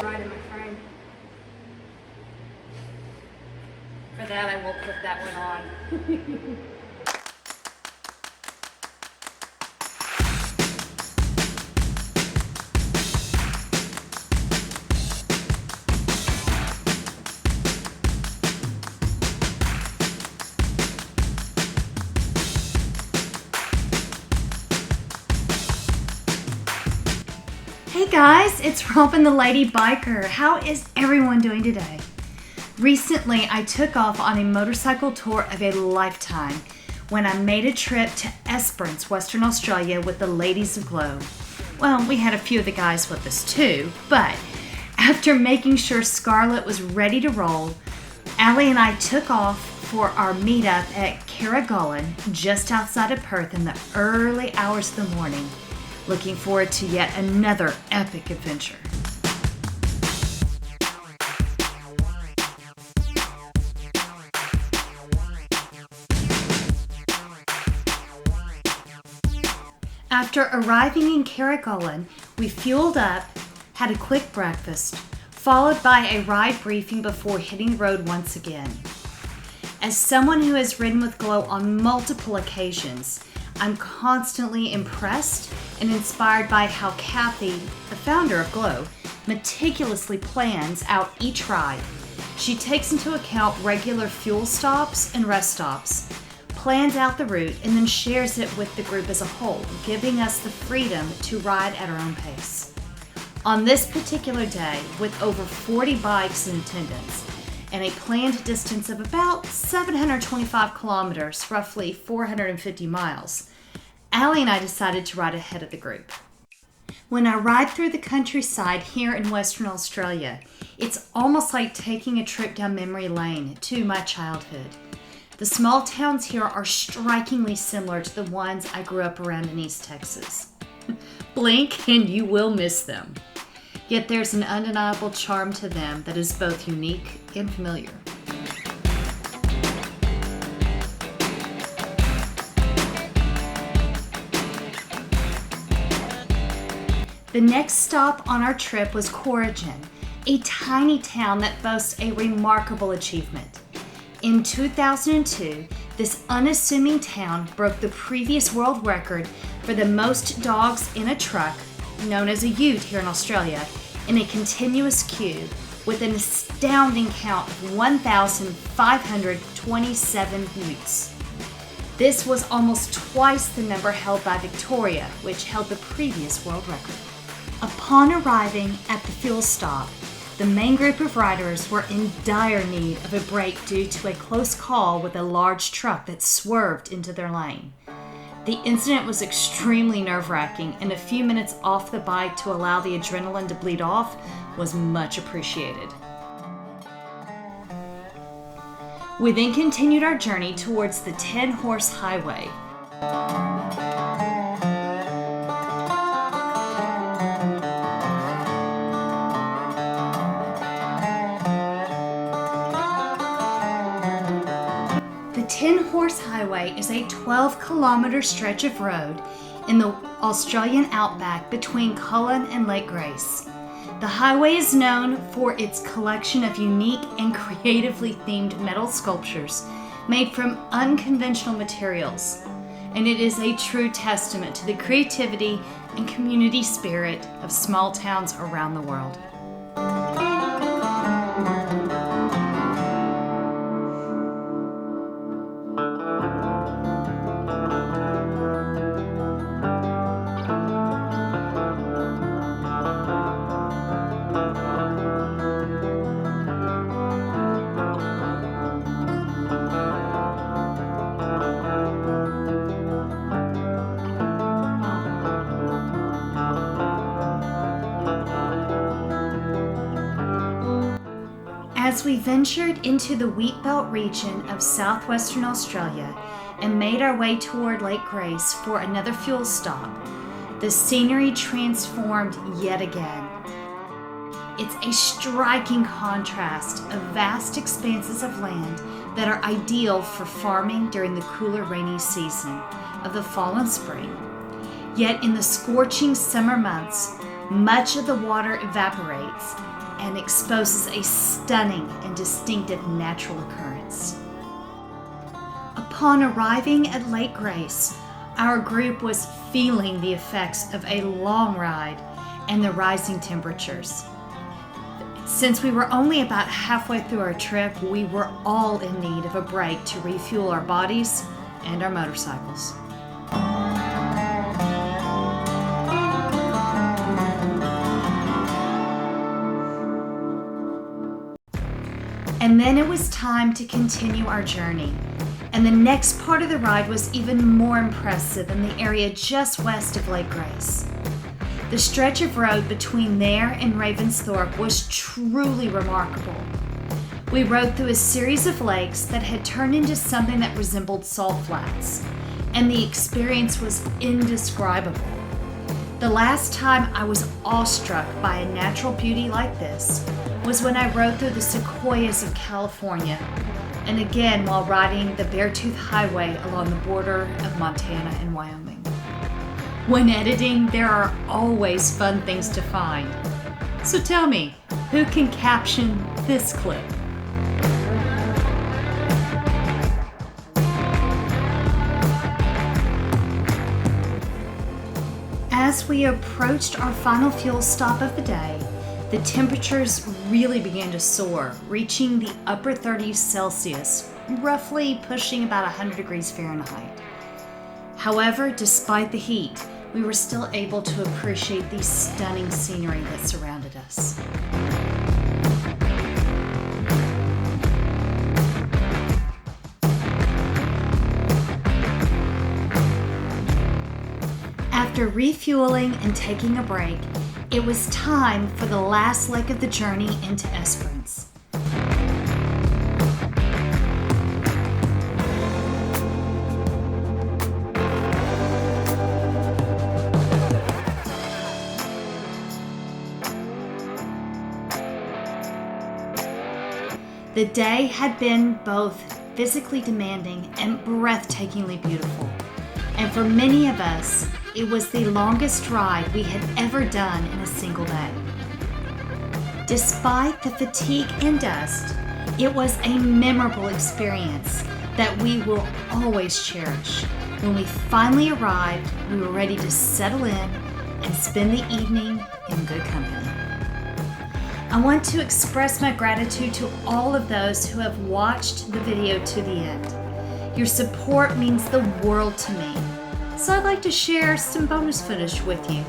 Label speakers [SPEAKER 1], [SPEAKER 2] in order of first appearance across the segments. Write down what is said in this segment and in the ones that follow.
[SPEAKER 1] Right in my frame. For that, I will put that one on.
[SPEAKER 2] Hey guys, it's Robin the Lady Biker. How is everyone doing today? Recently, I took off on a motorcycle tour of a lifetime when I made a trip to Esperance, Western Australia with the ladies of GLOW. Well, we had a few of the guys with us too, but after making sure Scarlett was ready to roll, Aly and I took off for our meetup at Carrigaline, just outside of Perth in the early hours of the morning. Looking forward to yet another epic adventure. After arriving in Carrigaline, we fueled up, had a quick breakfast, followed by a ride briefing before hitting the road once again. As someone who has ridden with GLOW on multiple occasions, I'm constantly impressed and inspired by how Kathy, the founder of GLOW, meticulously plans out each ride. She takes into account regular fuel stops and rest stops, plans out the route, and then shares it with the group as a whole, giving us the freedom to ride at our own pace. On this particular day, with over 40 bikes in attendance, and a planned distance of about 725 kilometers, roughly 450 miles, Aly and I decided to ride ahead of the group. When I ride through the countryside here in Western Australia, it's almost like taking a trip down memory lane to my childhood. The small towns here are strikingly similar to the ones I grew up around in East Texas. Blink and you will miss them. Yet there's an undeniable charm to them that is both unique and familiar. The next stop on our trip was Corrigan, a tiny town that boasts a remarkable achievement. In 2002, this unassuming town broke the previous world record for the most dogs in a truck, known as a ute here in Australia, in a continuous queue with an astounding count of 1,527 utes. This was almost twice the number held by Victoria, which held the previous world record. Upon arriving at the fuel stop, the main group of riders were in dire need of a break due to a close call with a large truck that swerved into their lane. The incident was extremely nerve-wracking, and a few minutes off the bike to allow the adrenaline to bleed off was much appreciated. We then continued our journey towards the 10-horse highway. The 10-horse highway is a 12-kilometer stretch of road in the Australian outback between Cullen and Lake Grace. The highway is known for its collection of unique and creatively themed metal sculptures made from unconventional materials, and it is a true testament to the creativity and community spirit of small towns around the world. As we ventured into the wheatbelt region of southwestern Australia and made our way toward Lake Grace for another fuel stop, the scenery transformed yet again. It's a striking contrast of vast expanses of land that are ideal for farming during the cooler rainy season of the fall and spring. Yet in the scorching summer months, much of the water evaporates and exposes a stunning and distinctive natural occurrence. Upon arriving at Lake Grace, our group was feeling the effects of a long ride and the rising temperatures. Since we were only about halfway through our trip, we were all in need of a break to refuel our bodies and our motorcycles. And then it was time to continue our journey. And the next part of the ride was even more impressive in the area just west of Lake Grace. The stretch of road between there and Ravensthorpe was truly remarkable. We rode through a series of lakes that had turned into something that resembled salt flats, and the experience was indescribable. The last time I was awestruck by a natural beauty like this was when I rode through the sequoias of California, and again while riding the Beartooth Highway along the border of Montana and Wyoming. When editing, there are always fun things to find. So tell me, who can caption this clip? As we approached our final fuel stop of the day, the temperatures really began to soar, reaching the upper 30s Celsius, roughly pushing about 100 degrees Fahrenheit. However, despite the heat, we were still able to appreciate the stunning scenery that surrounded us. After refueling and taking a break, it was time for the last leg of the journey into Esperance. The day had been both physically demanding and breathtakingly beautiful. And for many of us, it was the longest ride we had ever done in a single day. Despite the fatigue and dust, it was a memorable experience that we will always cherish. When we finally arrived, we were ready to settle in and spend the evening in good company. I want to express my gratitude to all of those who have watched the video to the end. Your support means the world to me. So I'd like to share some bonus footage with you.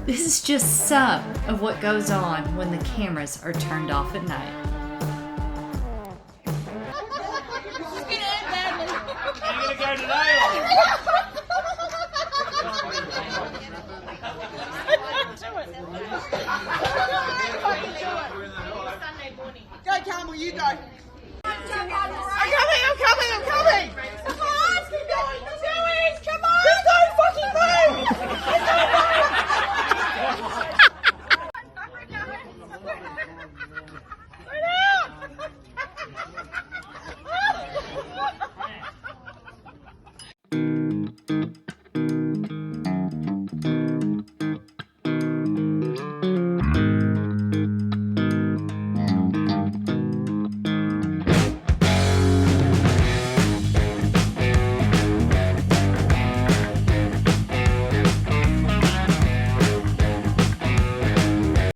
[SPEAKER 2] This is just some of what goes on when the cameras are turned off at night.
[SPEAKER 3] Do it.